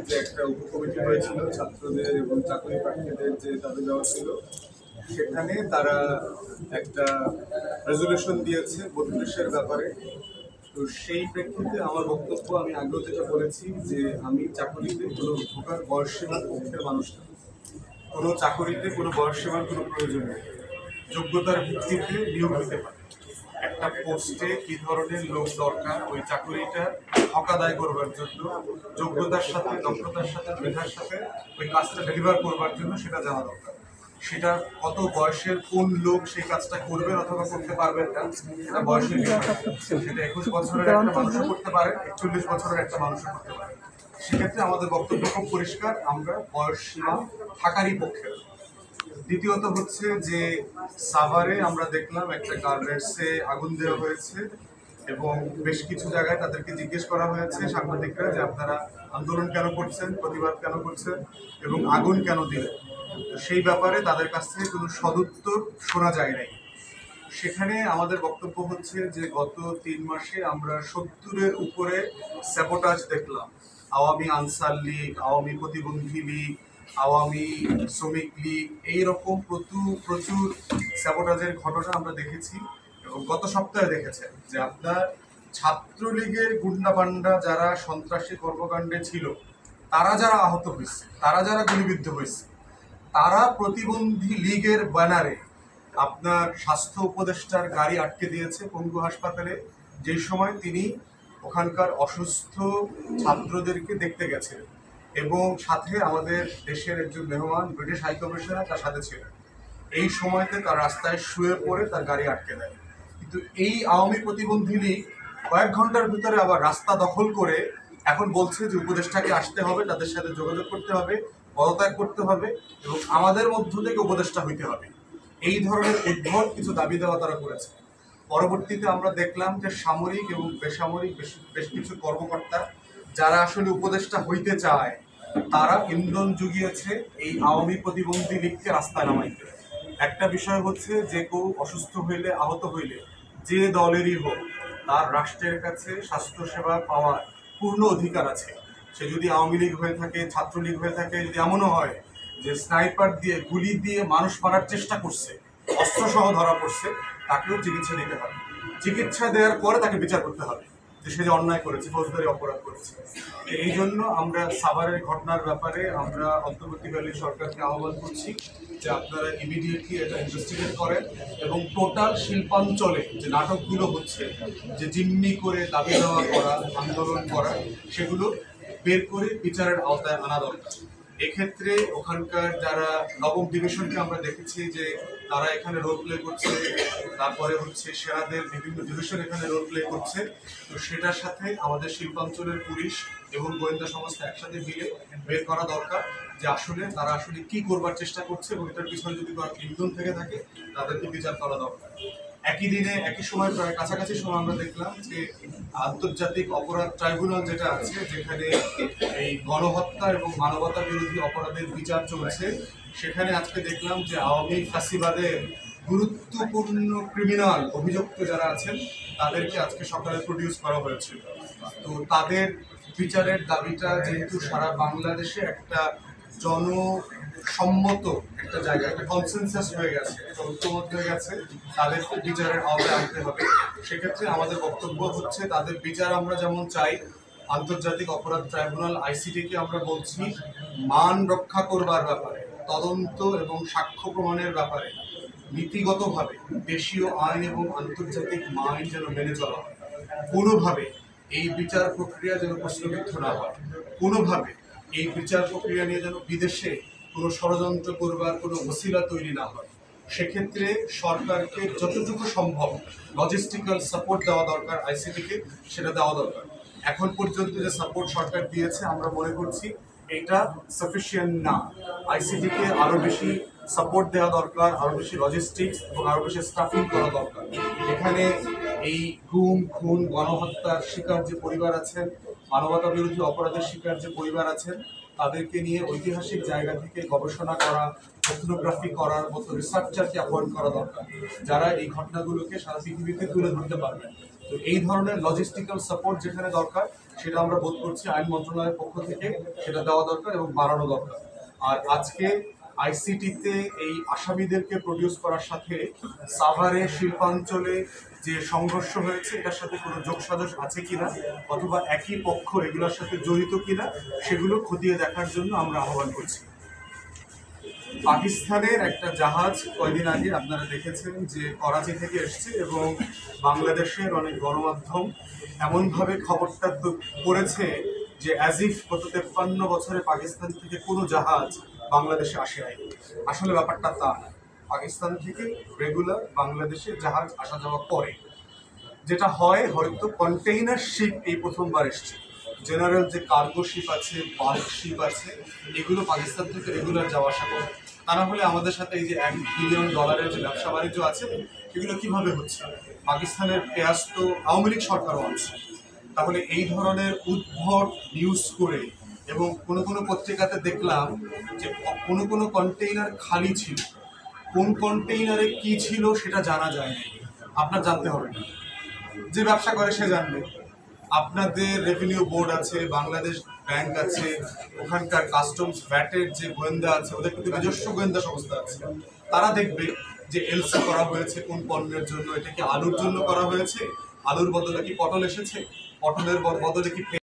যে একটা উপকমিটি হয়েছিল ছাত্রদের এবং চাকরি প্রার্থীদের যে দাবি দেওয়া ছিল, সেখানে তারা একটা রেজলিউশন দিয়েছে 32-এর ব্যাপারে। তো সেই প্রেক্ষিতে আমার বক্তব্য, আমি আগেও যেটা বলেছি যে আমি চাকরিতে কোনো ঢোকার বয়সসীমার পক্ষের মানুষ না। কোনো চাকরিতে কোনো বয়সসীমার কোনো প্রয়োজন নেই। যোগ্যতার ভিত্তিতে নিয়োগ হতে পারে। একটা পোস্টে কি ধরনের লোক দরকার ওই চাকরিটা হক আদায় করবার জন্য, যোগ্যতার সাথে, দক্ষতার সাথে, মেধার সাথে ওই কাজটা ডেলিভার করবার জন্য সেটা জানা দরকার। সেটা কত বয়সের কোন লোক সেই কাজটা করবেন অথবা করতে পারবেন না, সেটা বয়সের বিষয়। সেটা 21 বছরের একটা মানুষও করতে পারে, 41 বছরের একটা মানুষও করতে পারে। সেক্ষেত্রে আমাদের বক্তব্য খুব পরিষ্কার, আমরা বয়স সীমা থাকারই পক্ষে। দ্বিতীয়ত হচ্ছে যে সাভারে আমরা দেখলাম একটা গার্মেন্টসে আগুন দেওয়া হয়েছে এবং বেশ কিছু জায়গায় তাদেরকে জিজ্ঞেস করা হয়েছে সাংবাদিকরা যে আপনারা আন্দোলন কেন করছেন, প্রতিবাদ কেন করছেন এবং আগুন কেন দিলেন। সেই ব্যাপারে তাদের কাছ থেকে কোনো সদুত্তর শোনা যায় নাই। সেখানে আমাদের বক্তব্য হচ্ছে যে গত 3 মাসে আমরা 70-এর উপরে স্যাবোটাজ দেখলাম। আওয়ামী আনসার লীগ, আওয়ামী প্রতিবন্ধী লীগ, আওয়ামী শ্রমিক লীগ, এইরকম প্রচুর স্যাবোটাজের ঘটনা আমরা দেখেছি। এবং গত সপ্তাহে দেখেছেন যে আপনার ছাত্রলীগের গুন্ডাপান্ডা যারা সন্ত্রাসী কর্মকাণ্ডে ছিল, তারা যারা আহত হয়েছে, তারা যারা গুলিবিদ্ধ হয়েছে, তারা প্রতিবন্ধী লীগের ব্যানারে আপনার স্বাস্থ্য উপদেষ্টার গাড়ি আটকে দিয়েছে পঙ্গু হাসপাতালে, যে সময় তিনি ওখানকার অসুস্থ ছাত্রদেরকে দেখতে গেছিলেন এবং সাথে আমাদের দেশের একজন মেহমান ব্রিটিশ হাইকমিশনার তার সাথে ছিলেন। এই সময়তে তার রাস্তায় শুয়ে পড়ে তার গাড়ি আটকে দেয়। কিন্তু এই আওয়ামী প্রতিবন্ধী লীগ কয়েক ঘন্টার ভিতরে আবার রাস্তা দখল করে এখন বলছে যে উপদেষ্টাকে আসতে হবে, তাদের সাথে যোগাযোগ করতে হবে, পদত্যাগ করতে হবে এবং আমাদের মধ্য থেকে উপদেষ্টা হইতে হবে। এই ধরনের উদ্ভট কিছু দাবি দেওয়া তারা করেছে। পরবর্তীতে আমরা দেখলাম যে সামরিক এবং বেসামরিক বেশ কিছু কর্মকর্তা যারা আসলে উপদেষ্টা হইতে চায়, তারা ইন্ধন জুগিয়েছে এই আওয়ামী প্রতিবন্ধী লীগকে রাস্তায় নামাইতে। একটা বিষয় হচ্ছে যে কেউ অসুস্থ হইলে, আহত হইলে, যে দলেরই হোক, তার রাষ্ট্রের কাছে স্বাস্থ্যসেবা পাওয়ার পূর্ণ অধিকার আছে। সে যদি আওয়ামী লীগ হয়ে থাকে, ছাত্রলীগ হয়ে থাকে, যদি এমনও হয় যে স্নাইপার দিয়ে, গুলি দিয়ে মানুষ মারার চেষ্টা করছে, অস্ত্রসহ ধরা পড়ছে, তাকেও চিকিৎসা দিতে হবে। চিকিৎসা দেওয়ার পরে তাকে বিচার করতে হবে যে সে যে অন্যায় করেছে, ফৌজদারি অপরাধ করেছে। এই জন্য আমরা সাভারের ঘটনার ব্যাপারে আমরা অন্তর্বর্তীকালীন সরকারকে আহ্বান করছি যে আপনারা ইমিডিয়েটলি এটা ইনভেস্টিগেট করেন এবং টোটাল শিল্পাঞ্চলে যে নাটকগুলো হচ্ছে, যে জিম্মি করে দাবি দেওয়া করা, আন্দোলন করা, সেগুলো বের করে বিচারের আওতায় আনা দরকার। এক্ষেত্রে ওখানকার যারা নবম ডিভিশনকে আমরা দেখেছি যে তারা এখানে রোল প্লে করছে, তারপরে হচ্ছে সেনাদের বিভিন্ন ডিভিশন এখানে রোল প্লে করছে। তো সেটার সাথে আমাদের শিল্পাঞ্চলের পুলিশ এবং গোয়েন্দা সংস্থা একসাথে মিলে বের করা দরকার যে আসলে তারা আসলে কি করবার চেষ্টা করছে এবং এটার পিছনে যদি ইন্ধন থেকে থাকে তাদেরকে বিচার করা দরকার। একই দিনে, একই সময়, প্রায় কাছাকাছি সময় আমরা দেখলাম যে আন্তর্জাতিক অপরাধ ট্রাইব্যুনাল যেটা আছে, যেখানে এই গণহত্যা এবং মানবতা বিরোধী অপরাধের বিচার চলছে, সেখানে আজকে দেখলাম যে আওয়ামী ফাঁসিবাদের গুরুত্বপূর্ণ ক্রিমিনাল অভিযুক্ত যারা আছেন তাদেরকে আজকে সকালে প্রডিউস করা হয়েছিল। তো তাদের বিচারের দাবিটা যেহেতু সারা বাংলাদেশে একটা জনসম্মত একটা জায়গা, একটা কনসেনসাস হয়ে গেছে, ঐক্যমত হয়ে গেছে, তাদেরকে বিচারের আওতায় আনতে হবে। সেক্ষেত্রে আমাদের বক্তব্য হচ্ছে তাদের বিচার আমরা যেমন চাই, আন্তর্জাতিক অপরাধ ট্রাইব্যুনাল আইসিটিকে আমরা বলছি মান রক্ষা করবার ব্যাপারে, তদন্ত এবং সাক্ষ্য প্রমাণের ব্যাপারে নীতিগতভাবে দেশীয় আইন এবং আন্তর্জাতিক আইন যেন মেনে চলা হয়। কোনোভাবে এই বিচার প্রক্রিয়া যেন প্রশ্নবিদ্ধ না হয়, কোনোভাবে এই বিচার প্রক্রিয়া নিয়ে যেন বিদেশে কোনো ষড়যন্ত্র করবার কোনো ওসিলা তৈরি না হয়। সেক্ষেত্রে সরকারকে যতটুকু সম্ভব লজিস্টিক্যাল সাপোর্ট দেওয়া দরকার, আইসিটিকে সেটা দেওয়া দরকার। এখন পর্যন্ত যে সাপোর্ট সরকার দিয়েছে আমরা মনে করছি এটা সাফিসিয়েন্ট না। আইসিটিকে আরও বেশি সাপোর্ট দেওয়া দরকার, আরও বেশি লজিস্টিক্স এবং আরও বেশি স্টাফিং করা দরকার। এখানে এই গুম, খুন, গণহত্যার শিকার যে পরিবার আছেন, মানবতা বিরোধী অপরাধের শিকার যে পরিবার আছেন, তাদেরকে নিয়ে ঐতিহাসিক জায়গা থেকে গবেষণা করা, এথনোগ্রাফি করার মতো রিসার্চারকে অ্যাপয়েন্ট করা দরকার, যারা এই ঘটনাগুলোকে সারা পৃথিবীতে তুলে ধরতে পারবেন। তো এই ধরনের লজিস্টিক্যাল সাপোর্ট যেখানে দরকার সেটা আমরা বোধ করছি আইন মন্ত্রণালয়ের পক্ষ থেকে সেটা দেওয়া দরকার এবং বাড়ানো দরকার। আর আজকে আইসিটিতে এই আসামিদেরকে প্রডিউস করার সাথে সাভারে শিল্পাঞ্চলে যে সংঘর্ষ হয়েছে এটার সাথে কোনো যোগসাজশ আছে কিনা অথবা একই পক্ষ এগুলোর সাথে জড়িত কিনা সেগুলো খতিয়ে দেখার জন্য আমরা আহ্বান করছি। পাকিস্তানের একটা জাহাজ কয়দিন আগে আপনারা দেখেছেন যে করাচি থেকে এসছে এবং বাংলাদেশের অনেক গণমাধ্যম এমনভাবে খবরটা করেছে যে অ্যাজ ইফ গত 53 বছরে পাকিস্তান থেকে কোনো জাহাজ বাংলাদেশে আসে নাই। আসলে ব্যাপারটা তা না। পাকিস্তান থেকে রেগুলার বাংলাদেশে জাহাজ আসা যাওয়া করে। যেটা হয় হয়তো কন্টেইনার শিপ এই প্রথমবার এসছে, জেনারেল যে কার্গো শিপ আছে, বাল্ক শিপ আছে, এগুলো পাকিস্তান থেকে রেগুলার যাওয়া আসা করে। তা না হলে আমাদের সাথে এই যে $1 বিলিয়ন যে ব্যবসা বাণিজ্য আছে এগুলো কিভাবে হচ্ছে? পাকিস্তানের পেঁয়াজ তো আওয়ামী লীগ সরকারও আছে। তাহলে এই ধরনের উদ্ভট নিউজ করে এবং কোনো কোনো পত্রিকাতে দেখলাম যে কোনো কোনো কন্টেইনার খালি ছিল, কোন কন্টেইনারে কি ছিল সেটা জানা যায় না। আপনার জানতে হবে না, যে ব্যবসা করে সে জানবে। আপনাদের রেভিনিউ বোর্ড আছে, বাংলাদেশ ব্যাংক আছে, ওখানকার কাস্টমস ভ্যাটের যে গোয়েন্দা আছে, ওদের কিন্তু নিজস্ব গোয়েন্দা সংস্থা আছে, তারা দেখবে যে এলসি করা হয়েছে কোন পণ্যের জন্য, এটা কি আলুর জন্য করা হয়েছে, আলুর বদলে কি পটল এসেছে, পটলের বদলে কি